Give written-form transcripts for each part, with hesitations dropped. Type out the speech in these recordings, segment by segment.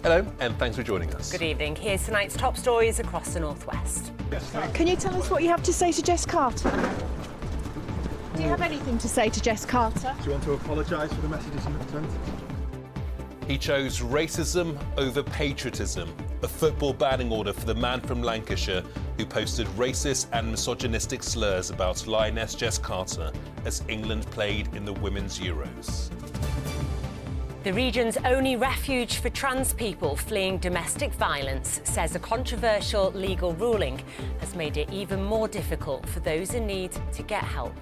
Hello, and thanks for joining us. Good evening. Here's tonight's top stories across the northwest. Can you tell us what you have to say to Jess Carter? Do you have anything to say to Jess Carter? Do you want to apologise for the messages you sent? He chose racism over patriotism, a football banning order for the man from Lancashire who posted racist and misogynistic slurs about Lioness Jess Carter as England played in the Women's Euros. The region's only refuge for trans people fleeing domestic violence says a controversial legal ruling has made it even more difficult for those in need to get help.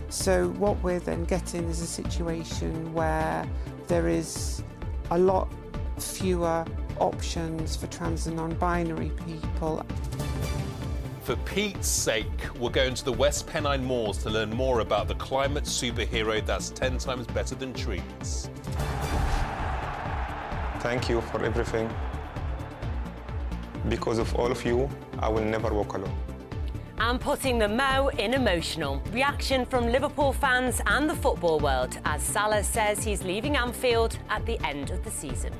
So what we're then getting is a situation where there is a lot fewer options for trans and non-binary people. For Pete's sake, we're going to the West Pennine Moors to learn more about the climate superhero that's 10 times better than trees. Thank you for everything. Because of all of you, I will never walk alone. And putting the Mo in emotional. Reaction from Liverpool fans and the football world as Salah says he's leaving Anfield at the end of the season.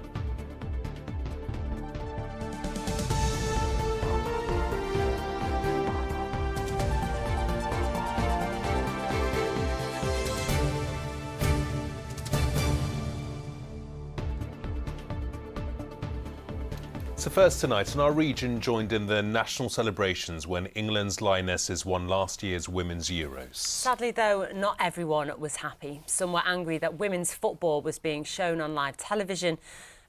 So first tonight, in our region joined in the national celebrations when England's Lionesses won last year's Women's Euros. Sadly, though, not everyone was happy. Some were angry that women's football was being shown on live television,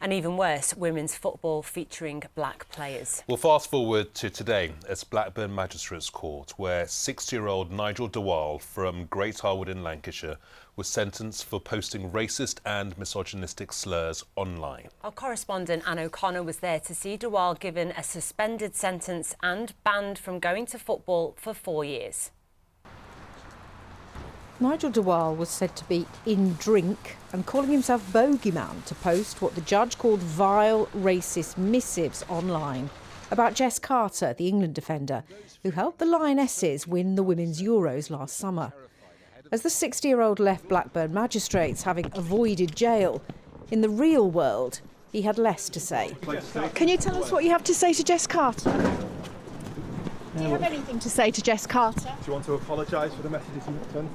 and even worse, women's football featuring black players. We'll fast forward to today at Blackburn Magistrates Court, where 60-year-old Nigel Dewall from Great Harwood in Lancashire was sentenced for posting racist and misogynistic slurs online. Our correspondent Anne O'Connor was there to see Dewall given a suspended sentence and banned from going to football for 4 years. Nigel Dewall was said to be in drink and calling himself bogeyman to post what the judge called vile, racist missives online about Jess Carter, the England defender, who helped the Lionesses win the Women's Euros last summer. As the 60-year-old left Blackburn Magistrates, having avoided jail, in the real world, he had less to say. Can you tell us what you have to say to Jess Carter? Do you have anything to say to Jess Carter? Do you want to apologise for the messages you sent?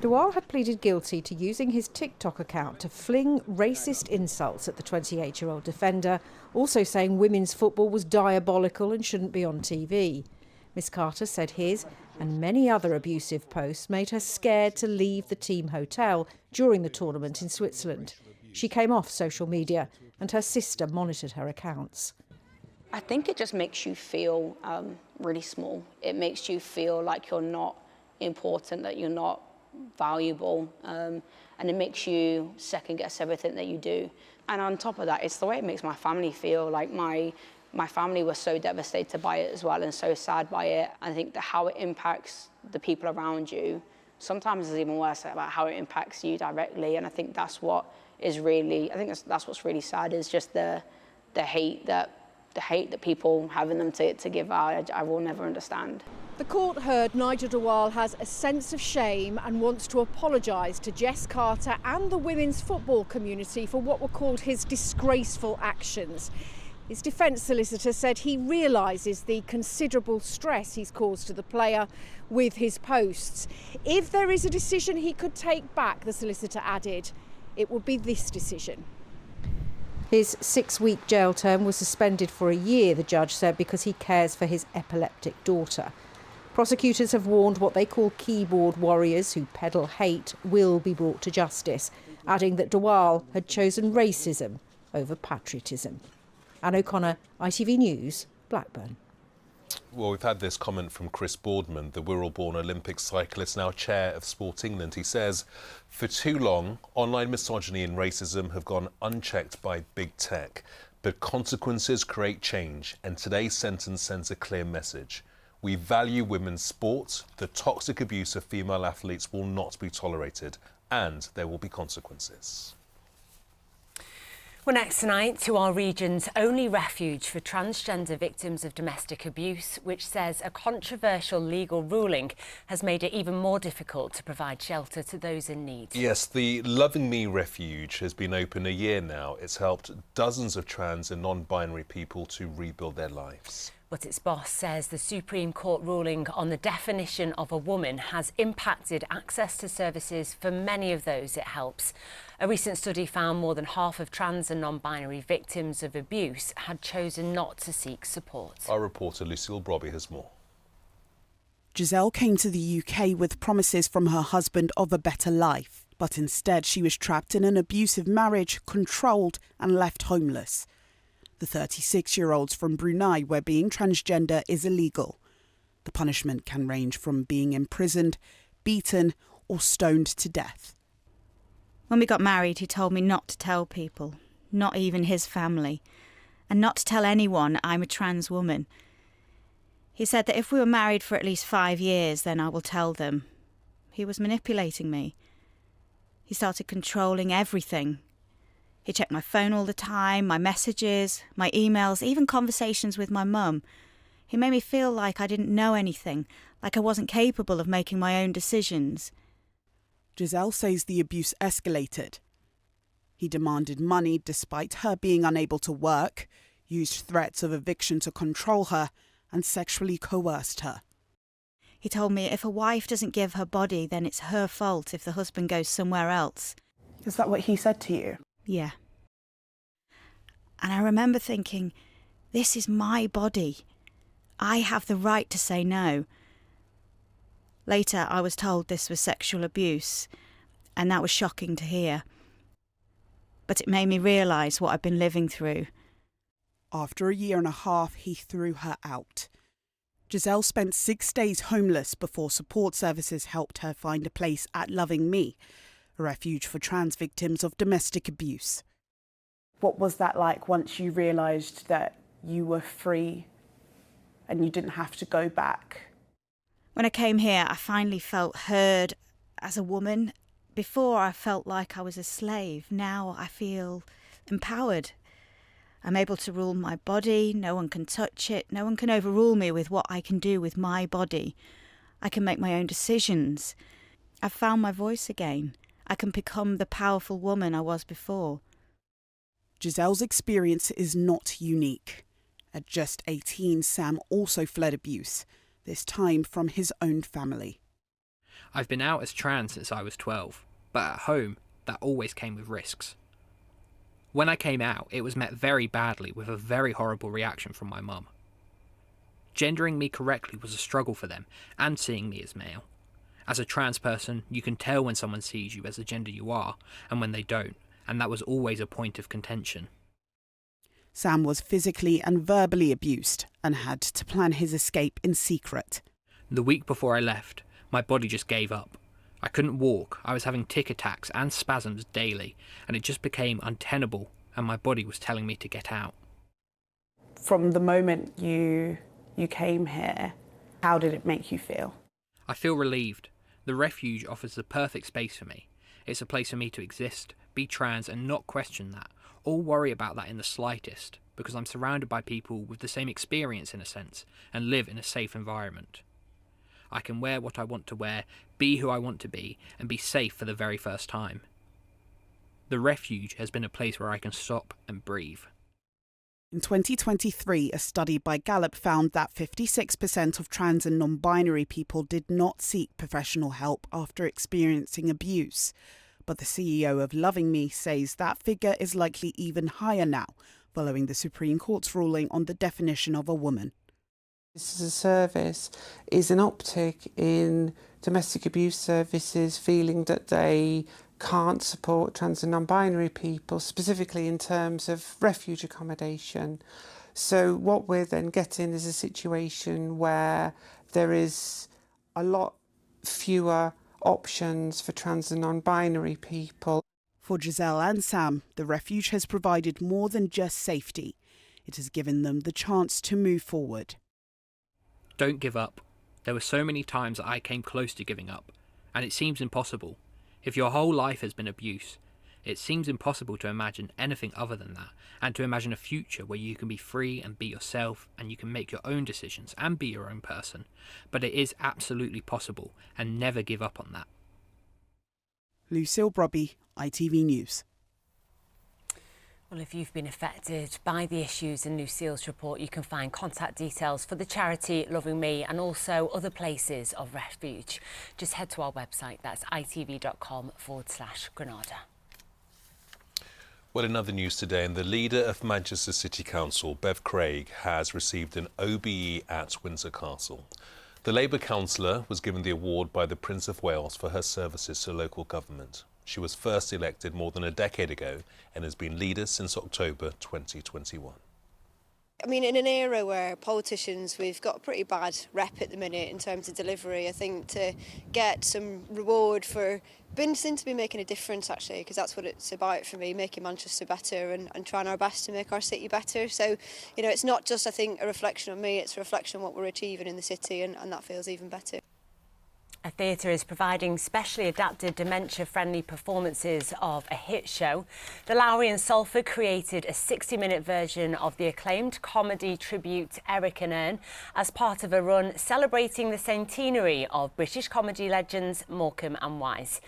Dewall had pleaded guilty to using his TikTok account to fling racist insults at the 28-year-old defender, also saying women's football was diabolical and shouldn't be on TV. Miss Carter said his and many other abusive posts made her scared to leave the team hotel during the tournament in Switzerland. She came off social media and her sister monitored her accounts. I think it just makes you feel really small. It makes you feel like you're not important, that you're not valuable, and it makes you second guess everything that you do. And on top of that, it's the way it makes my family feel. Like my family was so devastated by it as well and so sad by it. I think that how it impacts the people around you sometimes is even worse about how it impacts you directly. And I think that's what is really, that's what's really sad, is just the hate that people have in them to give out. I will never understand. The court heard Nigel Dewall has a sense of shame and wants to apologise to Jess Carter and the women's football community for what were called his disgraceful actions. His defence solicitor said he realises the considerable stress he's caused to the player with his posts. If there is a decision he could take back, the solicitor added, it would be this decision. His 6-week jail term was suspended for a year, the judge said, because he cares for his epileptic daughter. Prosecutors have warned what they call keyboard warriors who peddle hate will be brought to justice, adding that Dewall had chosen racism over patriotism. Anne O'Connor, ITV News, Blackburn. Well, we've had this comment from Chris Boardman, the Wirral-born Olympic cyclist, now chair of Sport England. He says, for too long, online misogyny and racism have gone unchecked by big tech. But consequences create change, and today's sentence sends a clear message. We value women's sport. The toxic abuse of female athletes will not be tolerated, and there will be consequences. Well, next tonight to our region's only refuge for transgender victims of domestic abuse, which says a controversial legal ruling has made it even more difficult to provide shelter to those in need. Yes, the Loving Me Refuge has been open a year now. It's helped dozens of trans and non-binary people to rebuild their lives. But its boss says the Supreme Court ruling on the definition of a woman has impacted access to services for many of those it helps. A recent study found more than half of trans and non-binary victims of abuse had chosen not to seek support. Our reporter Lucille Brobby has more. Giselle came to the UK with promises from her husband of a better life, but instead she was trapped in an abusive marriage, controlled and left homeless. The 36-year-olds from Brunei, where being transgender is illegal. The punishment can range from being imprisoned, beaten or stoned to death. When we got married, he told me not to tell people, not even his family, and not to tell anyone I'm a trans woman. He said that if we were married for at least 5 years, then I will tell them. He was manipulating me. He started controlling everything. He checked my phone all the time, my messages, my emails, even conversations with my mum. He made me feel like I didn't know anything, like I wasn't capable of making my own decisions. Giselle says the abuse escalated. He demanded money despite her being unable to work, used threats of eviction to control her, and sexually coerced her. He told me if a wife doesn't give her body, then it's her fault if the husband goes somewhere else. Is that what he said to you? Yeah. And I remember thinking, this is my body. I have the right to say no. Later, I was told this was sexual abuse, and that was shocking to hear. But it made me realise what I've been living through. After a year and a half, he threw her out. Giselle spent 6 days homeless before support services helped her find a place at Loving Me, a refuge for trans victims of domestic abuse. What was that like once you realised that you were free and you didn't have to go back? When I came here, I finally felt heard as a woman. Before, I felt like I was a slave. Now I feel empowered. I'm able to rule my body. No one can touch it. No one can overrule me with what I can do with my body. I can make my own decisions. I've found my voice again. I can become the powerful woman I was before. Giselle's experience is not unique. At just 18, Sam also fled abuse, this time from his own family. I've been out as trans since I was 12, but at home, that always came with risks. When I came out, it was met very badly with a very horrible reaction from my mum. Gendering me correctly was a struggle for them, and seeing me as male. As a trans person, you can tell when someone sees you as the gender you are, and when they don't, and that was always a point of contention. Sam was physically and verbally abused and had to plan his escape in secret. The week before I left, my body just gave up. I couldn't walk, I was having tic attacks and spasms daily, and it just became untenable, and my body was telling me to get out. From the moment you came here, how did it make you feel? I feel relieved. The refuge offers the perfect space for me. It's a place for me to exist, be trans and not question that, or worry about that in the slightest, because I'm surrounded by people with the same experience in a sense, and live in a safe environment. I can wear what I want to wear, be who I want to be, and be safe for the very first time. The refuge has been a place where I can stop and breathe. In 2023, a study by Gallup found that 56% of trans and non-binary people did not seek professional help after experiencing abuse. But the CEO of Loving Me says that figure is likely even higher now, following the Supreme Court's ruling on the definition of a woman. This is a service is an uptick in domestic abuse services feeling that they can't support trans and non-binary people, specifically in terms of refuge accommodation. So what we're then getting is a situation where there is a lot fewer options for trans and non-binary people. For Giselle and Sam, the refuge has provided more than just safety. It has given them the chance to move forward. Don't give up. There were so many times that I came close to giving up, and it seems impossible. If your whole life has been abuse, It seems impossible to imagine anything other than that, and to imagine a future where you can be free and be yourself, and you can make your own decisions and be your own person. But it is absolutely possible, and never give up on that. Lucille Brobby, ITV News. Well, if you've been affected by the issues in Lucille's report, you can find contact details for the charity Loving Me and also other places of refuge. Just head to our website, that's itv.com/Granada. Well, in other news today, and the leader of Manchester City Council, Bev Craig, has received an OBE at Windsor Castle. The Labour councillor was given the award by the Prince of Wales for her services to local government. She was first elected more than a decade ago and has been leader since October 2021. I mean, in an era where politicians, we've got a pretty bad rep at the minute in terms of delivery, I think to get some reward for seem to be making a difference, actually, because that's what it's about for me, making Manchester better and trying our best to make our city better. So, you know, it's not just, I think, a reflection on me, it's a reflection on what we're achieving in the city, and that feels even better. A theatre is providing specially adapted dementia-friendly performances of a hit show. The Lowry and Salford created a 60-minute version of the acclaimed comedy tribute Eric and Ern as part of a run celebrating the centenary of British comedy legends Morecambe and Wise.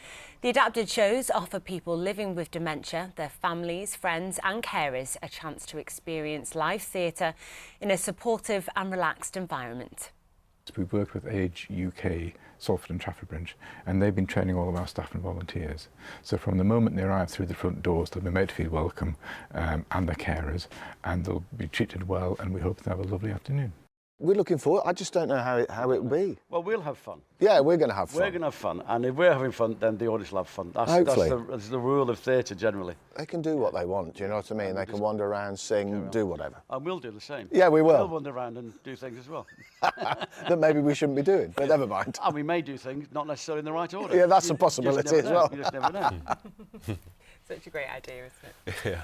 The adapted shows offer people living with dementia, their families, friends and carers a chance to experience live theatre in a supportive and relaxed environment. We've worked with Age UK, Salford and Trafford Bridge, and they've been training all of our staff and volunteers. So from the moment they arrive through the front doors, they'll be made to feel welcome, and their carers, and they'll be treated well, and we hope to have a lovely afternoon. We're looking forward. I just don't know how it will be. Well, we'll have fun. Yeah, we're going to have fun. We're going to have fun, and if we're having fun, then the audience will have fun. Hopefully. That's the rule of theatre generally. They can do what they want, do you know what I mean? They can wander around, sing, do whatever. And we'll do the same. Yeah, we will. We'll wander around and do things as well. That maybe we shouldn't be doing, but never mind. And we may do things not necessarily in the right order. Yeah, that's a possibility as well. You just never know. Such a great idea, isn't it? Yeah.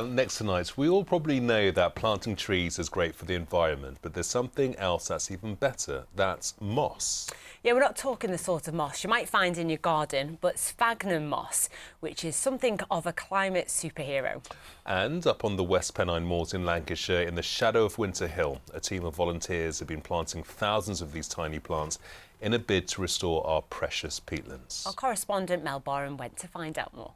Next tonight, we all probably know that planting trees is great for the environment, but there's something else that's even better. That's moss. Yeah, we're not talking the sort of moss you might find in your garden, but sphagnum moss, which is something of a climate superhero. And up on the West Pennine Moors in Lancashire, in the shadow of Winter Hill, a team of volunteers have been planting thousands of these tiny plants in a bid to restore our precious peatlands. Our correspondent Mel Boren went to find out more.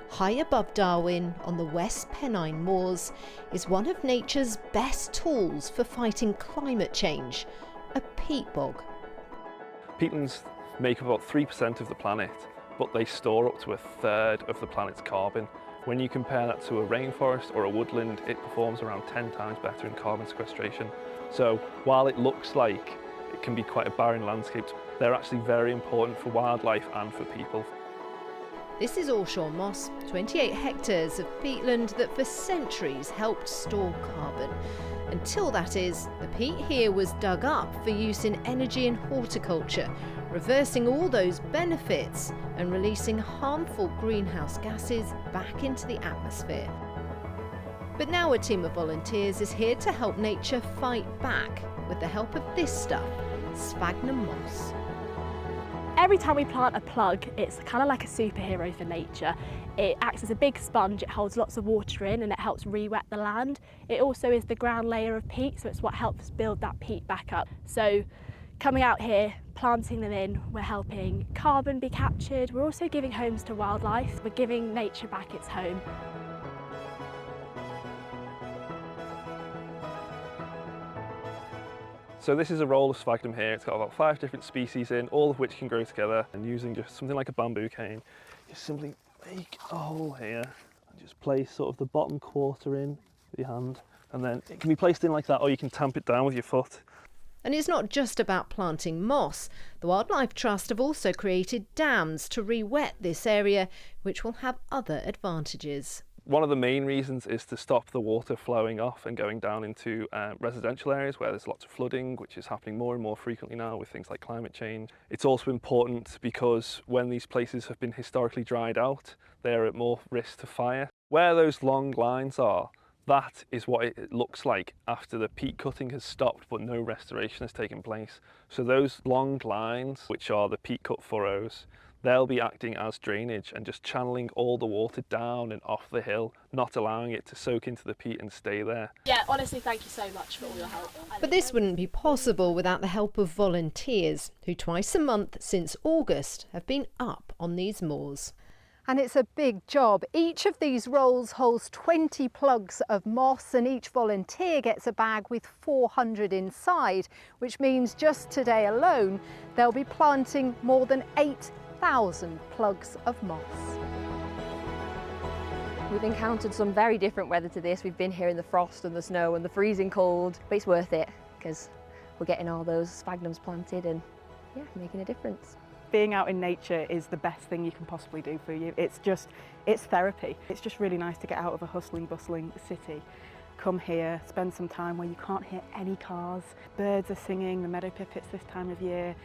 High above Darwin, on the West Pennine Moors, is one of nature's best tools for fighting climate change, a peat bog. Peatlands make up about 3% of the planet, but they store up to a third of the planet's carbon. When you compare that to a rainforest or a woodland, it performs around 10 times better in carbon sequestration. So while it looks like it can be quite a barren landscape, they're actually very important for wildlife and for people. This is Allshore Moss, 28 hectares of peatland that for centuries helped store carbon. Until, that is, the peat here was dug up for use in energy and horticulture, reversing all those benefits and releasing harmful greenhouse gases back into the atmosphere. But now a team of volunteers is here to help nature fight back with the help of this stuff, sphagnum moss. Every time we plant a plug, it's kind of like a superhero for nature. It acts as a big sponge, it holds lots of water in and it helps re-wet the land. It also is the ground layer of peat, so it's what helps build that peat back up. So coming out here, planting them in, we're helping carbon be captured. We're also giving homes to wildlife. We're giving nature back its home. So this is a roll of sphagnum here. It's got about 5 different species in, all of which can grow together. And using just something like a bamboo cane, you simply make a hole here and just place sort of the bottom quarter in with your hand. And then it can be placed in like that, or you can tamp it down with your foot. And it's not just about planting moss. The Wildlife Trust have also created dams to re-wet this area, which will have other advantages. One of the main reasons is to stop the water flowing off and going down into residential areas where there's lots of flooding, which is happening more and more frequently now with things like climate change. It's also important because when these places have been historically dried out, they're at more risk to fire. Where those long lines are, that is what it looks like after the peat cutting has stopped but no restoration has taken place. So those long lines, which are the peat cut furrows, They'll be acting as drainage and just channeling all the water down and off the hill, not allowing it to soak into the peat and stay there. Yeah, honestly, thank you so much for all your help. But this wouldn't be possible without the help of volunteers who twice a month since August have been up on these moors. And it's a big job. Each of these rolls holds 20 plugs of moss, and each volunteer gets a bag with 400 inside, which means just today alone they'll be planting more than 8,000 plugs of moss. We've encountered some very different weather to this. We've been here in the frost and the snow and the freezing cold, but it's worth it because we're getting all those sphagnums planted and yeah, making a difference. Being out in nature is the best thing you can possibly do for you. It's therapy. It's just really nice to get out of a hustling, bustling city. Come here, spend some time where you can't hear any cars. Birds are singing, the meadow pipits this time of year.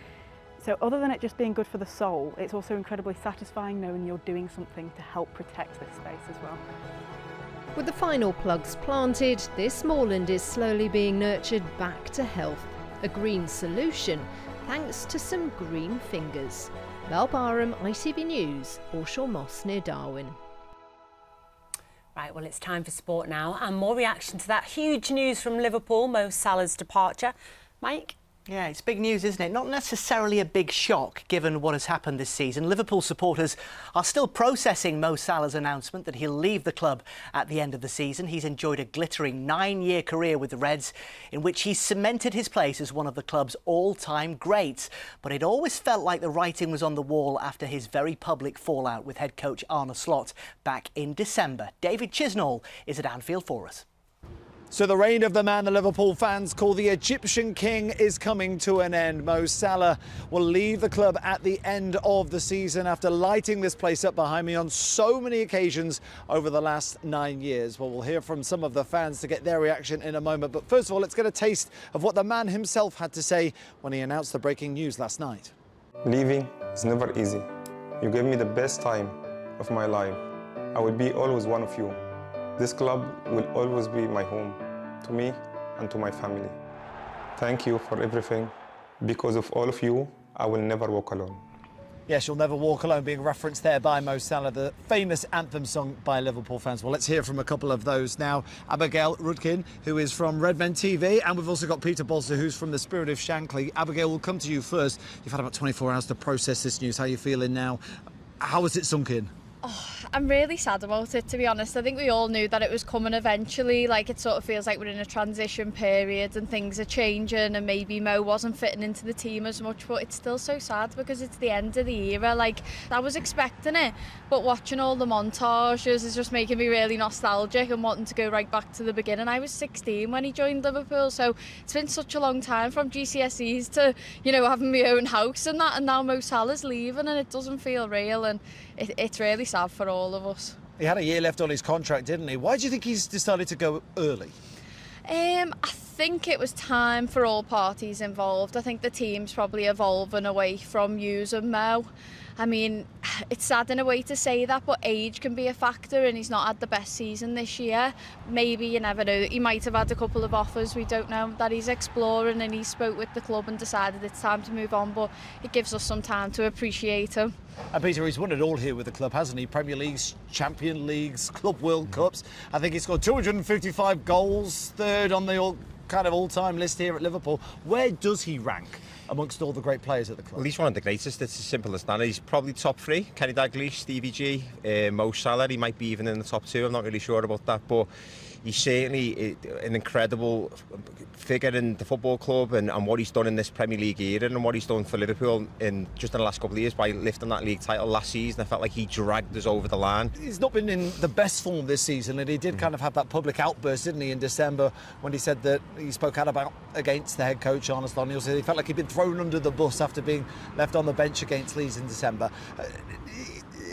So other than it just being good for the soul, it's also incredibly satisfying knowing you're doing something to help protect this space as well. With the final plugs planted, this moorland is slowly being nurtured back to health. A green solution, thanks to some green fingers. Mel Barham, ITV News, Orshaw Moss near Darwin. Right, well, it's time for sport now, and more reaction to that huge news from Liverpool, Mo Salah's departure. Mike? Yeah, it's big news, isn't it? Not necessarily a big shock, given what has happened this season. Liverpool supporters are still processing Mo Salah's announcement that he'll leave the club at the end of the season. He's enjoyed a glittering 9-year career with the Reds, in which he's cemented his place as one of the club's all-time greats. But it always felt like the writing was on the wall after his very public fallout with head coach Arne Slot back in December. David Chisnall is at Anfield for us. So the reign of the man the Liverpool fans call the Egyptian king is coming to an end. Mo Salah will leave the club at the end of the season after lighting this place up behind me on so many occasions over the last 9 years. Well, we'll hear from some of the fans to get their reaction in a moment. But first of all, let's get a taste of what the man himself had to say when he announced the breaking news last night. Leaving is never easy. You gave me the best time of my life. I will be always one of you. This club will always be my home, to me and to my family. Thank you for everything. Because of all of you, I will never walk alone. Yes, You'll Never Walk Alone being referenced there by Mo Salah, the famous anthem sung by Liverpool fans. Well, let's hear from a couple of those now. Abigail Rudkin, who is from Redmen TV, and we've also got Peter Bolster, who's from the Spirit of Shankly. Abigail, we'll come to you first. You've had about 24 hours to process this news. How are you feeling now? How has it sunk in? Oh, I'm really sad about it, to be honest. I think we all knew that it was coming eventually. Like, it sort of feels like we're in a transition period and things are changing, and maybe Mo wasn't fitting into the team as much, but it's still so sad because it's the end of the era. Like, I was expecting it, but watching all the montages is just making me really nostalgic and wanting to go right back to the beginning. I was 16 when he joined Liverpool, so it's been such a long time from GCSEs to, you know, having my own house and that, and now Mo Salah's leaving and it doesn't feel real, and it's really sad for all of us. He had a year left on his contract, didn't he? Why do you think he's decided to go early? I think it was time for all parties involved. I think the team's probably evolving away from using Mo. I mean, it's sad in a way to say that, but age can be a factor, and he's not had the best season this year. Maybe, you never know, he might have had a couple of offers, we don't know, that he's exploring, and he spoke with the club and decided it's time to move on, but it gives us some time to appreciate him. And Peter, he's won it all here with the club, hasn't he? Premier Leagues, Champion Leagues, Club World Cups. I think he's scored 255 goals, third on the all-time list here at Liverpool. Where does he rank amongst all the great players at the club? Well, he's one of the greatest. It's as simple as that. He's probably top three. Kenny Dalglish, Stevie G, Mo Salah. He might be even in the top two. I'm not really sure about that, but he's certainly an incredible figure in the football club, and what he's done in this Premier League era and what he's done for Liverpool just in the last couple of years by lifting that league title last season. I felt like he dragged us over the line. He's not been in the best form this season, and he did kind of have that public outburst, didn't he, in December, when he said that he spoke out against the head coach, Arne Slot. He said he felt like he'd been thrown under the bus after being left on the bench against Leeds in December.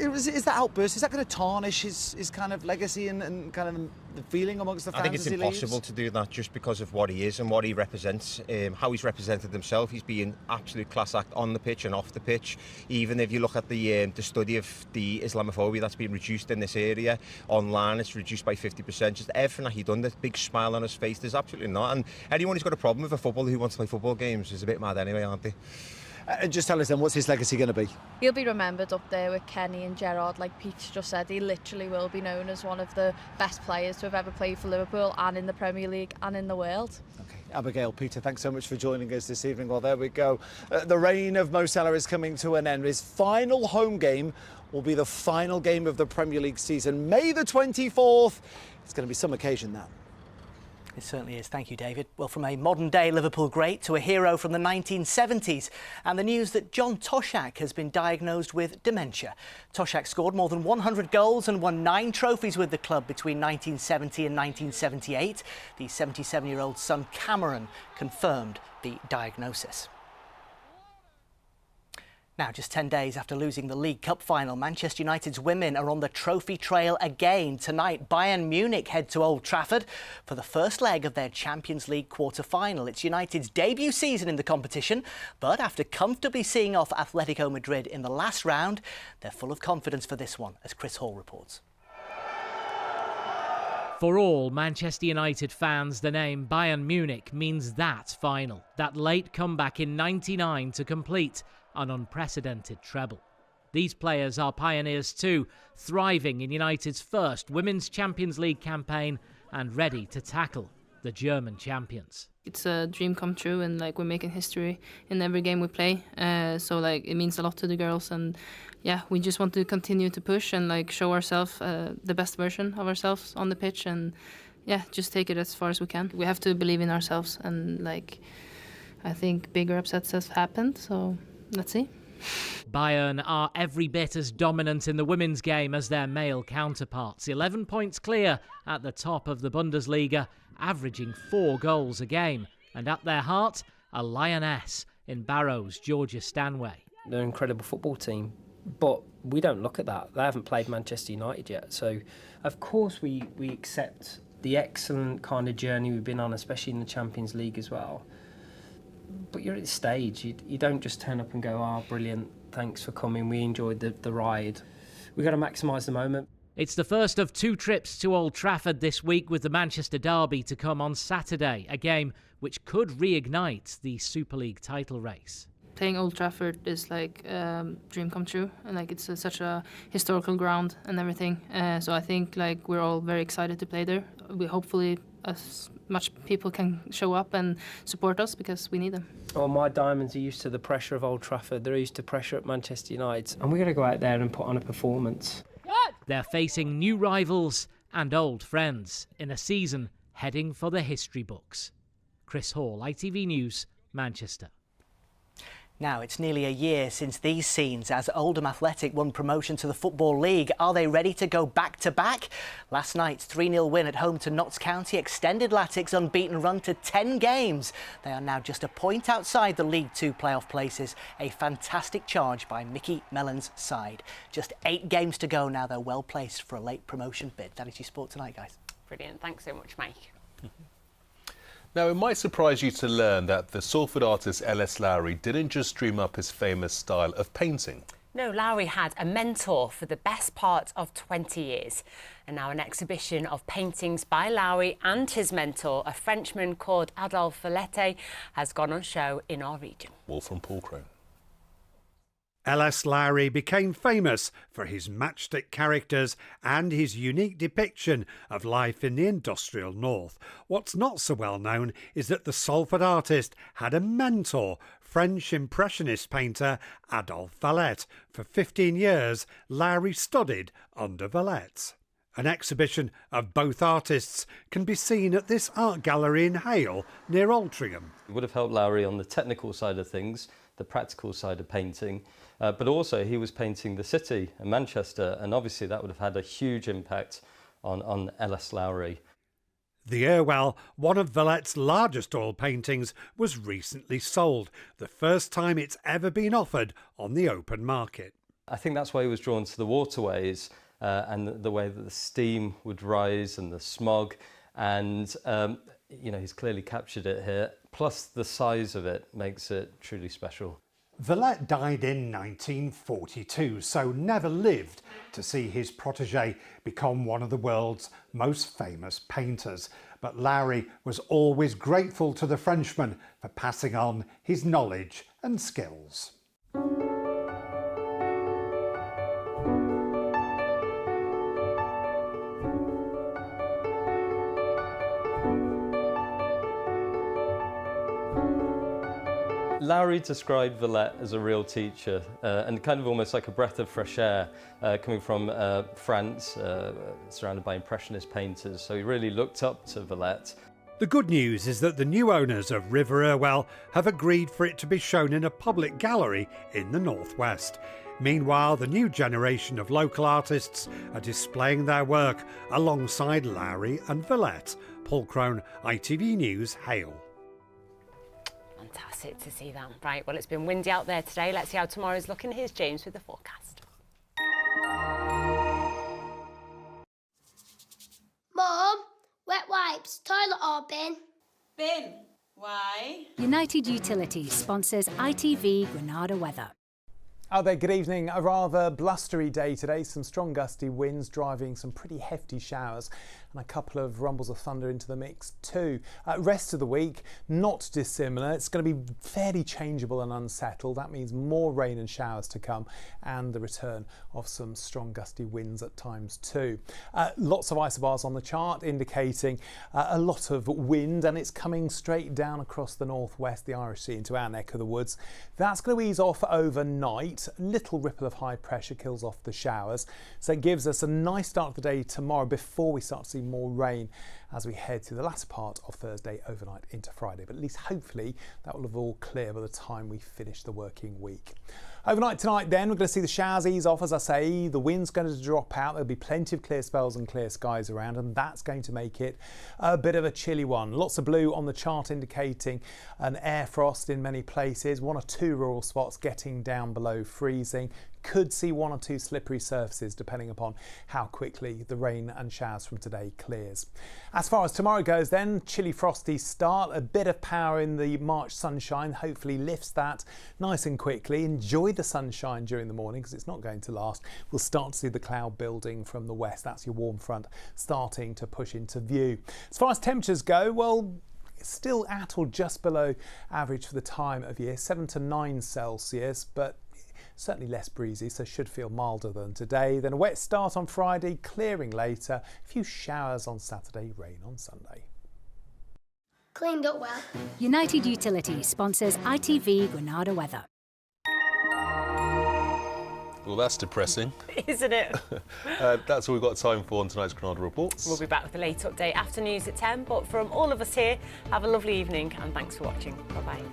Is that outburst, is that going to tarnish his kind of legacy and kind of the feeling amongst the fans? I think it's impossible to do that just because of what he is and what he represents, how he's represented himself. He's been absolute class act on the pitch and off the pitch. Even if you look at the study of the Islamophobia that's been reduced in this area online, it's reduced by 50%. Just everything that he's done, the big smile on his face, there's absolutely not. And anyone who's got a problem with a footballer who wants to play football games is a bit mad anyway, aren't they? Just tell us then, what's his legacy going to be? He'll be remembered up there with Kenny and Gerrard. Like Pete just said, he literally will be known as one of the best players to have ever played for Liverpool and in the Premier League and in the world. Okay, Abigail, Peter, thanks so much for joining us this evening. Well, there we go. The reign of Mo Salah is coming to an end. His final home game will be the final game of the Premier League season, May the 24th. It's going to be some occasion, that. It certainly is. Thank you, David. Well, from a modern-day Liverpool great to a hero from the 1970s, and the news that John Toshak has been diagnosed with dementia. Toshak scored more than 100 goals and won 9 trophies with the club between 1970 and 1978. The 77-year-old son, Cameron, confirmed the diagnosis. Now, just 10 days after losing the League Cup final, Manchester United's women are on the trophy trail again. Tonight, Bayern Munich head to Old Trafford for the first leg of their Champions League quarter-final. It's United's debut season in the competition, but after comfortably seeing off Atletico Madrid in the last round, they're full of confidence for this one, as Chris Hall reports. For all Manchester United fans, the name Bayern Munich means that final, that late comeback in '99 to complete an unprecedented treble. These players are pioneers too, thriving in United's first Women's Champions League campaign and ready to tackle the German champions. It's a dream come true, and like we're making history in every game we play. So like it means a lot to the girls, and yeah, we just want to continue to push and like show ourselves the best version of ourselves on the pitch, and yeah, just take it as far as we can. We have to believe in ourselves, and like I think bigger upsets have happened, so let's see. Bayern are every bit as dominant in the women's game as their male counterparts. 11 points clear at the top of the Bundesliga, averaging 4 goals a game. And at their heart, a lioness in Barrow's Georgia Stanway. They're an incredible football team, but we don't look at that. They haven't played Manchester United yet. So, of course, we accept the excellent kind of journey we've been on, especially in the Champions League as well. But you're at this stage, you don't just turn up and go, "Ah, brilliant, thanks for coming, we enjoyed the ride." We've got to maximise the moment. It's the first of 2 trips to Old Trafford this week, with the Manchester derby to come on Saturday, a game which could reignite the Super League title race. Playing Old Trafford is like dream come true, and like it's such a historical ground and everything. So I think like we're all very excited to play there. We hopefully as much people can show up and support us because we need them. Well, my Diamonds are used to the pressure of Old Trafford. They're used to pressure at Manchester United, and we're going to go out there and put on a performance. They're facing new rivals and old friends in a season heading for the history books. Chris Hall, ITV News, Manchester. Now, it's nearly a year since these scenes as Oldham Athletic won promotion to the Football League. Are they ready to go back-to-back? Last night's 3-0 win at home to Notts County extended Latic's unbeaten run to 10 games. They are now just a point outside the League Two playoff places. A fantastic charge by Mickey Mellon's side. Just 8 games to go now. They're well placed for a late promotion bid. That is your sport tonight, guys. Brilliant. Thanks so much, Mike. Now, it might surprise you to learn that the Salford artist L.S. Lowry didn't just dream up his famous style of painting. No, Lowry had a mentor for the best part of 20 years. And now an exhibition of paintings by Lowry and his mentor, a Frenchman called Adolphe Vallette, has gone on show in our region. More from Paul Crone. L.S. Lowry became famous for his matchstick characters and his unique depiction of life in the industrial north. What's not so well known is that the Salford artist had a mentor, French Impressionist painter Adolphe Vallette. For 15 years, Lowry studied under Vallette. An exhibition of both artists can be seen at this art gallery in Hale, near Altrincham. It would have helped Lowry on the technical side of things, the practical side of painting, but also he was painting the city and Manchester, and obviously that would have had a huge impact on L.S. Lowry. The Irwell, one of Vallette's largest oil paintings, was recently sold, the first time it's ever been offered on the open market. I think that's why he was drawn to the waterways and the way that the steam would rise and the smog, and you know, he's clearly captured it here, plus the size of it makes it truly special. Vallette died in 1942, so never lived to see his protégé become one of the world's most famous painters. But Lowry was always grateful to the Frenchman for passing on his knowledge and skills. Lowry described Villette as a real teacher and kind of almost like a breath of fresh air coming from France, surrounded by Impressionist painters. So he really looked up to Villette. The good news is that the new owners of River Irwell have agreed for it to be shown in a public gallery in the northwest. Meanwhile, the new generation of local artists are displaying their work alongside Lowry and Villette. Paul Crone, ITV News, Hale. Fantastic to see that. Right, well, it's been windy out there today. Let's see how tomorrow's looking. Here's James with the forecast. Mum, wet wipes, toilet or bin? Bin. Why? United Utilities sponsors ITV Granada weather. Out there, good evening. A rather blustery day today. Some strong gusty winds driving some pretty hefty showers and a couple of rumbles of thunder into the mix too. Rest of the week, not dissimilar. It's going to be fairly changeable and unsettled. That means more rain and showers to come and the return of some strong gusty winds at times too. Lots of isobars on the chart indicating a lot of wind, and it's coming straight down across the northwest, the Irish Sea into our neck of the woods. That's going to ease off overnight. A little ripple of high pressure kills off the showers, so it gives us a nice start of the day tomorrow before we start to see more rain as we head to the latter part of Thursday overnight into Friday. But at least hopefully that will have all clear by the time we finish the working week. Overnight tonight then, we're going to see the showers ease off, as I say. The wind's going to drop out. There'll be plenty of clear spells and clear skies around, and that's going to make it a bit of a chilly one. Lots of blue on the chart indicating an air frost in many places. 1 or 2 rural spots getting down below freezing. Could see 1 or 2 slippery surfaces depending upon how quickly the rain and showers from today clears. As far as tomorrow goes then, chilly frosty start, a bit of power in the March sunshine hopefully lifts that nice and quickly. Enjoy the sunshine during the morning because it's not going to last. We'll start to see the cloud building from the west. That's your warm front starting to push into view. As far as temperatures go, well, it's still at or just below average for the time of year, 7 to 9 Celsius, but certainly less breezy, so should feel milder than today. Then a wet start on Friday, clearing later. A few showers on Saturday, rain on Sunday. Cleaned up well. United Utilities sponsors ITV Granada weather. Well, that's depressing. Isn't it? That's all we've got time for on tonight's Granada Reports. We'll be back with a late update after news at 10, but from all of us here, have a lovely evening and thanks for watching. Bye-bye.